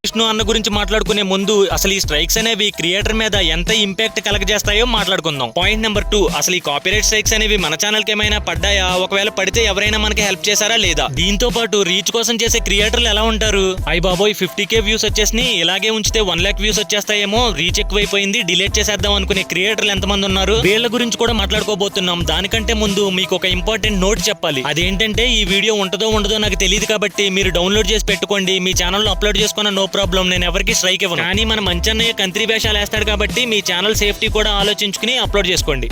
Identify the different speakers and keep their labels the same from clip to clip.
Speaker 1: విష్ణు అన్న గురించి మాట్లాడుకునే ముందు అసలు ఈ స్ట్రైక్స్ అనేవి క్రియేటర్ మీద ఎంత ఇంపాక్ట్ కలగజేస్తాయో మాట్లాడుకుందాం. పాయింట్ నెంబర్ 2, అసలు ఈ కాపీరైట్ స్ట్రైక్స్ అనేవి మన ఛానల్ కి ఏమైనా పడ్డాయా, ఒకవేళ పడితే ఎవరైనా మనకి హెల్ప్ చేశారా లేదా? దీంతో పాటు రీచ్ కోసం చేసే క్రియేటర్లు ఎలా ఉంటారు? అయ్య బాబోయ్ 50k వ్యూస్ వచ్చేసి ఇలాగే ఉంచితే 1 lakh వ్యూస్ వచ్చేస్తాయేమో, రీచ్ ఎక్కువైపోయింది డిలీట్ చేసేద్దాం అనుకునే క్రియేటర్లు ఎంతమంది ఉన్నారు? వీళ్ళ గురించి కూడా మాట్లాడుకోబోతున్నాం. దానికంటే ముందు మీకు ఒక ఇంపార్టెంట్ నోట్ చెప్పాలి. అదేంటంటే ఈ వీడియో ఉంటుందో ఉండదో నాకు తెలియదు కాబట్టి మీరు డౌన్లోడ్ చేసి పెట్టుకోండి. మీ ఛానల్లో అప్లోడ్ చేసుకున్న నో ప్రాబ్లం, నేను ఎవరికి స్ట్రైక్ ఇవ్వను. కానీ మన మంచన్నయ్య కంత్రి వేషాలు వేస్తాడు కాబట్టి మీ ఛానల్ సేఫ్టీ కూడా ఆలోచించుకుని అప్లోడ్ చేసుకోండి.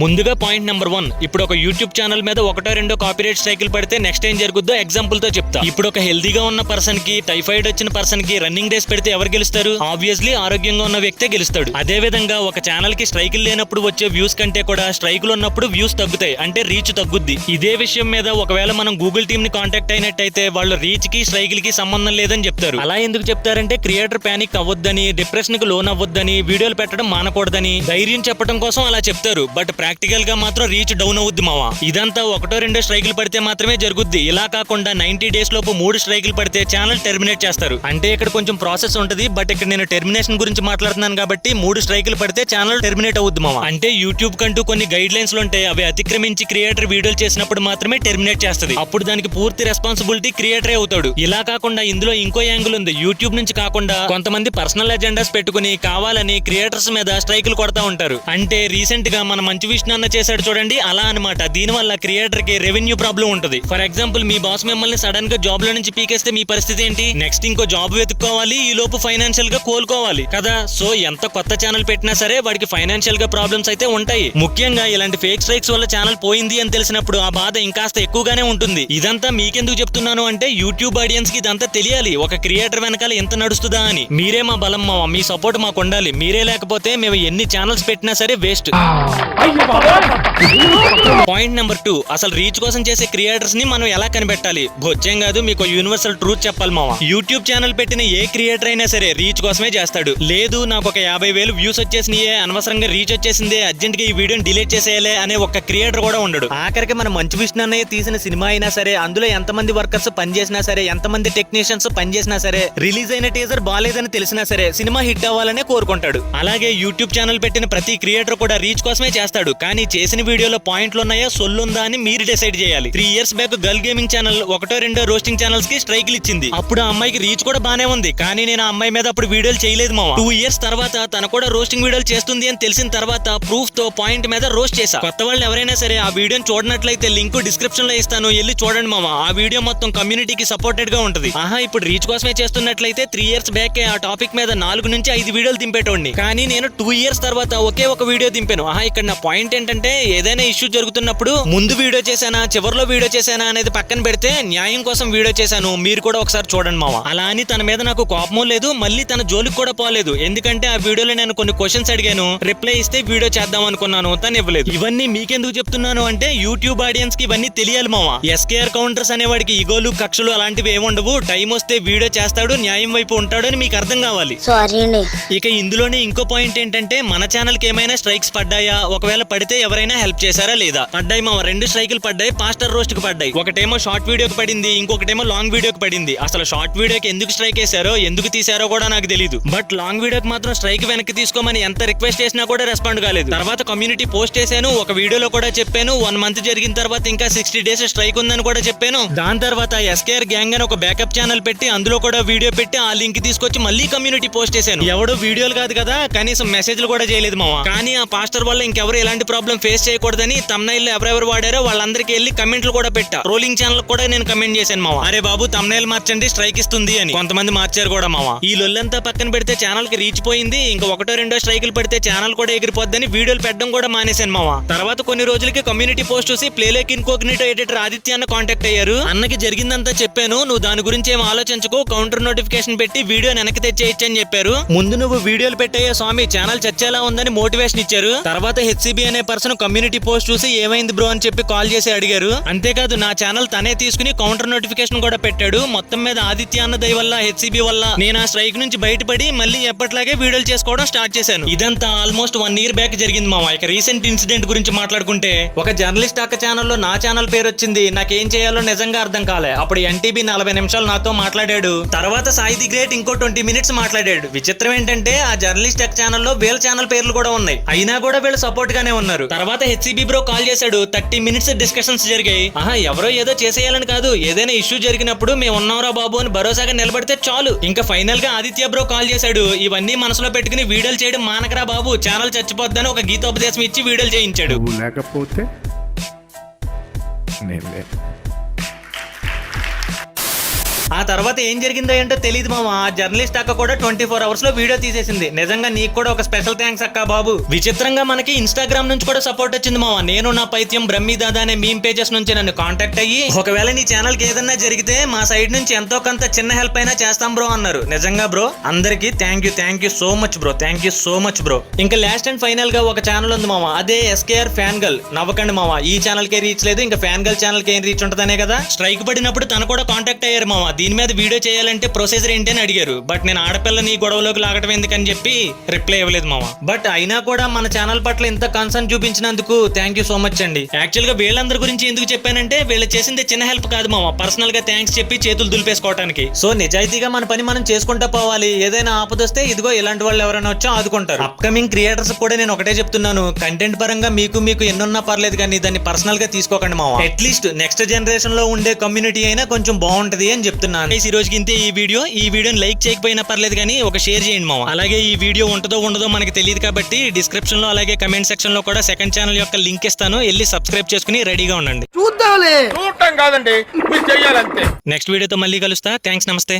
Speaker 1: ముందుగా పాయింట్ నెంబర్ 1, ఇప్పుడు ఒక యూట్యూబ్ ఛానల్ మీద ఒకటో రెండో కాపీరైట్ స్ట్రైకులు పడితే నెక్స్ట్ ఏం జరుగుద్దో ఎగ్జాంపుల్ తో చెప్తా. ఇప్పుడు ఒక హెల్దీగా ఉన్న పర్సన్ కి, టైఫాయిడ్ వచ్చిన పర్సన్ కి రన్నింగ్ రేస్ పెడితే ఎవరు గెలుస్తారు? ఆబ్వియస్లీ ఆరోగ్యంగా ఉన్న వ్యక్తే గెలుస్తాడు. అదే విధంగా ఒక ఛానల్ కి స్ట్రైకులు లేనప్పుడు వచ్చే వ్యూస్ కంటే కూడా స్ట్రైకులు ఉన్నప్పుడు వ్యూస్ తగ్గుతాయి, అంటే రీచ్ తగ్గుద్ది. ఇదే విషయం మీద ఒకవేళ మనం గూగుల్ టీమ్ ని కాంటాక్ట్ అయినట్టయితే వాళ్ళు రీచ్ కి స్ట్రైకుల్ కి సంబంధం లేదని చెప్తారు. అలా ఎందుకు చెప్తారంటే క్రియేటర్ ప్యానిక్ అవ్వద్దని, డిప్రెషన్ కి లోన్ అవ్వద్దని, వీడియోలు పెట్టడం మానకూడదని ధైర్యం చెప్పడం కోసం అలా చెప్తారు. బట్ ప్రాక్టికల్ గా మాత్రం రీచ్ డౌన్ అవుద్ది మావా. ఇదంతా ఒకటో రెండో స్ట్రైకులు పడితే మాత్రమే జరుగుద్ది. ఇలా కాకుండా 90 days లోపు 3 స్ట్రైకులు పడితే ఛానల్ టెర్మినేట్ చేస్తారు. అంటే ఇక్కడ కొంచెం ప్రాసెస్ ఉంటది. బట్ ఇక్కడ నేను టెర్మినేషన్ గురించి మాట్లాడుతున్నాను కాబట్టి 3 స్ట్రైకులు పడితే ఛానల్ టెర్మినేట్ అవుద్ది మావా. అంటే యూట్యూబ్ కంటూ కొన్ని గైడ్ లైన్స్ ఉంటాయి. అవి అతిక్రమించి క్రియేటర్ వీడియోలు చేసినప్పుడు మాత్రమే టెర్మినేట్ చేస్తుంది. అప్పుడు దానికి పూర్తి రెస్పాన్సిబిలిటీ క్రియేటరే అవుతాడు. ఇలా కాకుండా ఇందులో ఇంకో యాంగిల్ ఉంది. యూట్యూబ్ నుంచి కాకుండా కొంతమంది పర్సనల్ ఎజెండాస్ పెట్టుకుని కావాలని క్రియేటర్స్ మీద స్ట్రైకులు కొడతా ఉంటారు. అంటే రీసెంట్ గా మన మంచి విష్ణు అన్న చేశాడు చూడండి, అలా అన్నమాట. దీనివల్ల క్రియేటర్ కి రెవెన్యూ ప్రాబ్లం ఉంటుంది. ఫర్ ఎగ్జాంపుల్ మీ బాస్ మిమ్మల్ని సడన్ గా జాబ్ లో నుంచి పీకేస్తే మీ పరిస్థితి ఏంటి? నెక్స్ట్ ఇంకో జాబ్ వెతుక్కోవాలి, ఈ లోపు ఫైనాన్షియల్ గా కోలుకోవాలి కదా. సో ఎంత కొత్త ఛానల్ పెట్టినా సరే వాడికి ఫైనాన్షియల్ గా ప్రాబ్లమ్స్ అయితే ఉంటాయి. ముఖ్యంగా ఇలాంటి ఫేక్ స్ట్రైక్స్ వల్ల ఛానల్ పోయింది అని తెలిసినప్పుడు ఆ బాధ ఇంకాస్త ఎక్కువగానే ఉంటుంది. ఇదంతా మీకెందుకు చెప్తున్నాను అంటే యూట్యూబ్ ఆడియన్స్ కి ఇదంతా తెలియాలి. ఒక క్రియేటర్ వెనకాల ఎంత నడుస్తుందా అని. మీరే మా బలం మావా, మీ సపోర్ట్ మాకు ఉండాలి. మీరే లేకపోతే మేము ఎన్ని ఛానల్స్ పెట్టినా సరే వేస్ట్. పాయింట్ నెంబర్ 2, అసలు రీచ్ కోసం చేసే క్రియేటర్స్ ని మనం ఎలా కనిపెట్టాలి? బొచ్చేం కాదు, మీకు యూనివర్సల్ ట్రూత్ చెప్పాలి మావా. యూట్యూబ్ ఛానల్ పెట్టిన ఏ క్రియేటర్ అయినా సరే రీచ్ కోసమే చేస్తాడు. లేదు నాకు ఒక 50,000 వ్యూస్ వచ్చేసినాయే, అనవసరంగా రీచ్ వచ్చేసిందే, అర్జెంట్ గా ఈ వీడియోని డిలీట్ చేసేయాలి అనే ఒక క్రియేటర్ కూడా ఉండడు. ఆఖరికి మన మంచి విష్ణు అన్నయ్య తీసిన సినిమా అయినా సరే, అందులో ఎంతమంది వర్కర్స్ పనిచేసినా సరే, ఎంతమంది టెక్నీషియన్స్ పనిచేసినా సరే, రిలీజ్ అయిన టీజర్ బాలేదని తెలిసినా సరే సినిమా హిట్ అవ్వాలనే కోరుకుంటాడు. అలాగే యూట్యూబ్ ఛానల్ పెట్టిన ప్రతి క్రియేటర్ కూడా రీచ్ కోసమే చేస్తాడు. కానీ చేసిన వీడియోలో పాయింట్లు ఉన్నాయా, సొల్లుందా అని మీరు డిసైడ్ చేయాలి. 3 years back girl gaming channel ఒకటో రెండో రోస్టింగ్ ఛానల్స్ కి స్ట్రైక్లు ఇచ్చింది. అప్పుడు ఆ అమ్మాయికి రీచ్ కూడా బానే ఉంది. కానీ నేను ఆ అమ్మాయి మీద అప్పుడు వీడియోలు చేయలేదు మావా. 2 years తర్వాత తన కూడా రోస్టింగ్ వీడియోలు చేస్తుంది అని తెలిసిన తర్వాత ప్రూఫ్ తో పాయింట్ మీద రోస్ట్ చేశా. కొత్త వాళ్ళు ఎవరైనా సరే ఆ వీడియోని చూడనట్లయితే లింక్ డిస్క్రిప్షన్ లో ఇస్తాను, వెళ్ళి చూడండి మావా. ఆ వీడియో మొత్తం కమ్యూనిటీకి సపోర్టెడ్ గా ఉంటది. ఇప్పుడు రీచ్ కోసమే చేస్తున్నట్లయితే 3 years బ్యాక్ ఆ టాపిక్ మీద 4 నుంచి 5 వీడియోలు దింపేటోడిని. కానీ నేను 2 years తర్వాత ఒకే ఒక వీడియో దింపాను. ఇక్కడ నా పాయింట్ ఏంటంటే ఏదైనా ఇష్యూ జరుగుతున్నప్పుడు ముందు వీడియో చేశానా చివరిలో వీడియో చేశానా అనేది పక్కన పెడితే న్యాయం కోసం వీడియో చేశాను, మీరు కూడా ఒకసారి చూడండి మావా. అలా అని తన మీద నాకు కోపమో లేదు, మళ్ళీ తన జోలికి కూడా పోలేదు. ఎందుకంటే ఆ వీడియోలో నేను కొన్ని క్వశ్చన్స్ అడిగాను, రిప్లై ఇస్తే వీడియో చేద్దాం అనుకున్నాను, తను ఇవ్వలేదు. ఇవన్నీ మీకెందుకు చెప్తున్నాను అంటే యూట్యూబ్ ఆడియన్స్ కి ఇవన్నీ తెలియాలి మావా. ఎస్కేఆర్ కౌంటర్స్ అనేవాడికి ఈగోలు కక్షలు అలాంటివి ఏముండవు. టైం వస్తే వీడియో చేస్తాడు, న్యాయం వైపు ఉంటాడు అని మీకు అర్థం కావాలి. ఇక ఇందులోనే ఇంకో పాయింట్ ఏంటంటే మన ఛానల్ కి ఏమైనా స్ట్రైక్స్ పడ్డాయా, ఒకవేళ పడితే ఎవరైనా హెల్ప్ చేశారా లేదా? పడ్డాయి మావా, 2 స్ట్రైకులు పడ్డాయి. పాస్టర్ రోస్ట్ కి పడ్డాయి. ఒకటేమో షార్ట్ వీడియోకి పడింది, ఇంకొకటేమో లాంగ్ వీడియోకి పడింది. అసలు షార్ట్ వీడియోకి ఎందుకు స్ట్రైక్ వేశారో ఎందుకు తీసారో కూడా నాకు తెలియదు. బట్ లాంగ్ వీడియోకి మాత్రం స్ట్రైక్ వెనక్కి తీసుకోమని ఎంత రిక్వెస్ట్ చేసినా కూడా రెస్పాండ్ కాలేదు. తర్వాత కమ్యూనిటీ పోస్ట్ చేశాను, ఒక వీడియోలో కూడా చెప్పాను. 1 month జరిగిన తర్వాత ఇంకా 60 days స్ట్రైక్ ఉందని కూడా చెప్పాను. దాని తర్వాత ఎస్కేఆర్ గ్యాంగ్ అని ఒక బ్యాకప్ ఛానల్ పెట్టి అందులో కూడా వీడియో పెట్టి ఆ లింక్ తీసుకొచ్చి మళ్ళీ కమ్యూనిటీ పోస్ట్ చేశాను. ఎవడో వీడియోలు కాదు కదా, కనీసం మెసేజ్లు కూడా చేయలేదు మావా. కానీ ఆ పాస్టర్ వల్ల ఇంకెవరు ఎలాంటి ప్రాబ్లం ఫేస్ చేయకూడదని తమ్నైల్ ఎవరెవరు వాడారో వాళ్ళందరికీ వెళ్ళి కమెంట్లు కూడా పెట్టా. ట్రోలింగ్ ఛానల్ కూడా నేను కమెంట్ చేశాను మావా, అరే బాబు తమ్నైల్ మార్చండి స్ట్రైక్ ఇస్తుంది అని. కొంతమంది మార్చారు కూడా మావా. ఈ లొల్లంతా పక్కన పెడితే ఛానల్ కి రీచ్ పోయింది, ఇంకా ఒకటో రెండో స్ట్రైకులు పడితే ఛానల్ కూడా ఎగిరిపోద్దని వీడియోలు పెట్టడం కూడా మానేశాను మావా. తర్వాత కొన్ని రోజులకి కమ్యూనిటీ పోస్ట్ చూసి ప్లేలేక్ ఇన్కోగ్నిటో ఎడిటర్ ఆదిత్య అన్న కాంటాక్ట్ అయ్యారు. అన్నకి జరిగిందంతా చెప్పాను, నువ్వు దాని గురించి ఏం ఆలోచించుకో, కౌంటర్ నోటిఫికేషన్ పెట్టి వీడియో వెనక్కి తెచ్చేయచ్చని చెప్పారు. ముందు నువ్వు వీడియోలు పెట్టాయా స్వామి, ఛానల్ చచ్చేలా ఉందని మోటివేషన్ ఇచ్చారు. తర్వాత హెచ్సిబి బేబీ అనే పర్సన్ కమ్యూనిటీ పోస్ట్ చూసి ఏమైంది బ్రో అని చెప్పి కాల్ చేసి అడిగారు. అంతేకాదు నా ఛానల్ తనే తీసుకుని కౌంటర్ నోటిఫికేషన్ కూడా పెట్టాడు. మొత్తం మీద ఆదిత్య అన్న దయ వల్ల హెచ్సిబి వల్ల నేను ఆ స్ట్రైక్ నుంచి బయటపడి మళ్ళీ ఎప్పటిలాగే వీడియోలు చేసుకోవడం స్టార్ట్ చేశాను. ఇదంతా ఆల్మోస్ట్ 1 year బ్యాక్ జరిగింది మామ. ఇక రీసెంట్ ఇన్సిడెంట్ గురించి మాట్లాడుకుంటే ఒక జర్నలిస్ట్ అక్క ఛానల్లో నా ఛానల్ పేరు వచ్చింది. నాకేం చేయాలో నిజంగా అర్థం కాలే. అప్పుడు ఎన్టీబీ 40 నిమిషాలు నాతో మాట్లాడాడు. తర్వాత సాయి ది గ్రేట్ ఇంకో 20 minutes మాట్లాడాడు. విచిత్రం ఏంటంటే ఆ జర్నలిస్ట్ అక్క ఛానల్లో వీళ్ళ ఛానల్ పేర్లు కూడా ఉన్నాయి. అయినా కూడా వీళ్ళు సపోర్ట్ గానే ఉన్నారు. తర్వాత హెచ్సిబి బ్రో కాల్ చేశాడు. 30 minutes డిస్కషన్స్ జరిగాయి. ఎవరో ఏదో చేసేయాలని కాదు, ఏదైనా ఇష్యూ జరిగినప్పుడు మేము ఉన్నాంరా బాబు అని భరోసాగా నిలబడితే చాలు. ఇంకా ఫైనల్ గా ఆదిత్య బ్రో కాల్ చేశాడు. ఇవన్నీ మనసులో పెట్టుకుని వీడియోలు చేయడం మానకరా బాబు, ఛానల్ చచ్చిపోద్దని ఒక గీతోపదేశం ఇచ్చి వీడియోలు చేయించాడు.
Speaker 2: లేకపోతే
Speaker 1: ఆ తర్వాత ఏం జరిగిందో ఏంటో తెలియదు మామ. ఆ జర్నలిస్ట్ అక్క కూడా 24 hours లో వీడియో తీసేసింది. నిజంగా నీకు కూడా ఒక స్పెషల్ థ్యాంక్స్ అక్క బాబు. విచిత్రంగా మనకి ఇన్స్టాగ్రామ్ నుంచి కూడా సపోర్ట్ వచ్చింది మామ. నేను నా పైత్యం బ్రహ్మి దాదా అనే మీమ్ పేజెస్ నుంచి నన్ను కాంటాక్ట్ అయ్యి ఒకవేళ నీ ఛానల్ కి ఏదన్నా జరిగితే మా సైడ్ నుంచి ఎంతో కొంత చిన్న హెల్ప్ అయినా చేస్తాం బ్రో అన్నారు. నిజంగా బ్రో అందరికి thank you so much bro. Thank you so much bro. ఇంకా లాస్ట్ అండ్ ఫైనల్ గా ఒక ఛానల్ ఉంది మామ. అదే ఎస్కేఆర్ ఫ్యాన్ గర్ల్. నవ్వకండి మామ, ఈ ఛానల్ కే రీచ్ లేదు, ఇంకా ఫ్యాన్ గర్ల్ ఛానల్ కి ఏం రీచ్ ఉంటదనే కదా. స్ట్రైక్ పడినప్పుడు తను కూడా కాంటాక్ట్ అయ్యారు మామ. దీని మీద వీడియో చేయాలంటే ప్రొసీజర్ ఏంటి అని అడిగారు. బట్ నేను ఆడపిల్లని గొడవలోకి లాగటం ఎందుకని చెప్పి రిప్లై ఇవ్వలేదు మామ. బట్ అయినా కూడా మన ఛానల్ పట్ల ఇంత కన్సర్న్ చూపించినందుకు థ్యాంక్ యూ సో మచ్ అండి. యాక్చువల్ గా వీళ్ళందరి గురించి ఎందుకు చెప్పానంటే వీళ్ళు చేసింది చిన్న హెల్ప్ కాదు మామ, పర్సనల్ గా థ్యాంక్స్ చెప్పి చేతులు దులిపేసుకోవడానికి. సో నిజాయితీగా మన పని మనం చేసుకుంటా పోవాలి. ఏదైనా ఆపదొస్తే ఇదిగో ఇలాంటి వాళ్ళు ఎవరైనా వచ్చా ఆదుకుంటారు. అప్కమింగ్ క్రియేటర్స్ కూడా నేను ఒకటే చెప్తున్నాను, కంటెంట్ పరంగా మీకు ఎన్నున్నా పర్లేదు కానీ దాన్ని పర్సనల్ గా తీసుకోకండి మామ. అట్లీస్ట్ నెక్స్ట్ జనరేషన్ లో ఉండే కమ్యూనిటీ అయినా కొంచెం బాగుంటది అని చెప్తున్నాను. ఈ రోజుకి ఇంతే ఈ వీడియోని లైక్ చేయకపోయినా పర్లేదు కానీ ఒక షేర్ చేయండి మామ. అలాగే ఈ వీడియో ఉంటుందో ఉండదో మనకి తెలియదు కాబట్టి డిస్క్రిప్షన్ లో అలాగే కమెంట్ సెక్షన్ లో కూడా సెకండ్ ఛానల్ యొక్క లింక్ ఇస్తాను. వెళ్ళి సబ్స్క్రైబ్ చేసుకుని రెడీగా ఉండండి.
Speaker 3: చూద్దాంలే, చూడటం కాదండి, మీరు చెయ్యాలంతే.
Speaker 1: నెక్స్ట్ వీడియోతో మళ్ళీ కలుస్తా. థ్యాంక్స్, నమస్తే.